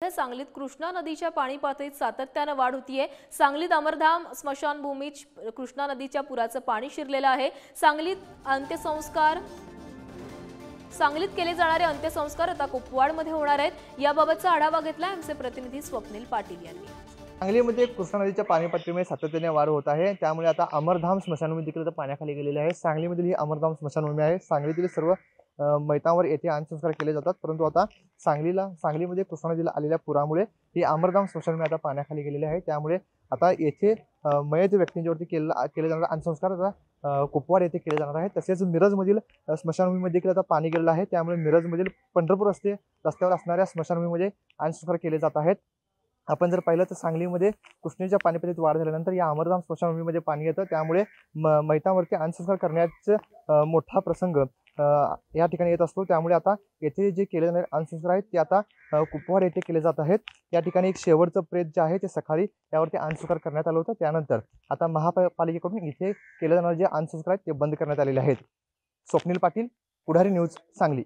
सांगलीत कृष्णा नदीच्या पाणी पातळीत सातत्याने वाढ होतीये। सांगलीत अमरधाम स्मशानभूमीत कृष्णा नदीच्या पुराचं पाणी शिरलेलं आहे। सांगलीत केले जाणारे अंत्यसंस्कार आता कुपवाडमध्ये होणार आहेत। याबाबतचा आढावा घेतला आमचे प्रतिनिधी स्वप्नील पाटील यांनी। सांगलीमध्ये कृष्णा नदीच्या पाणी पातळीमध्ये सातत्याने वाढ होत आहे, त्यामुळे आता अमरधाम स्मशानभूमी देखील पाण्याखाली गेलेली आहे। सांगलीमधील ही अमरधाम स्मशानभूमी आहे। सांगलीतील सर्व मैतांवर येथे अंत्यसंस्कार केले जातात, परंतु आता सांगलीमध्ये कृष्णा नदीला आलेल्या पुरामुळे ही अमरधाम स्मशानभूमी आता पाण्याखाली गेलेली आहे। त्यामुळे आता येथे मयत व्यक्तींवरती केले जाणारे अंत्यसंस्कार आता कुपवाड येथे केले जाणार आहेत। तसेच मिरजमधील स्मशानभूमीमध्ये देखील आता पाणी गेलेलं आहे, त्यामुळे मिरजमधील पंढरपूर रस्त्यावर असणाऱ्या स्मशानभूमीमध्ये अंत्यसंस्कार केले जात आहेत। आपण जर पाहिलं तर सांगलीमध्ये कृष्णेच्या पाणीपातळीत वाढ झाल्यानंतर या अमरधाम स्मशानभूमीमध्ये पाणी येतं, त्यामुळे मैतांवरती अंत्यसंस्कार करण्याचा मोठा प्रसंग या ठिकाणी येत असतो। त्यामुळे आता येथे जे केले जाणारे अंत्यसंस्कार आहेत ते आता कुपवाड येथे केले जात आहेत। या ठिकाणी एक शेवटचं प्रेत जे आहे ते सकाळी त्यावरती अंत्यसंस्कार करण्यात आलं होतं। त्यानंतर आता महापालिकेकडून इथे केले जाणारे जे अंत्यसंस्कार आहेत ते बंद करण्यात आलेले आहेत। स्वप्नील पाटील, पुढारी न्यूज, सांगली।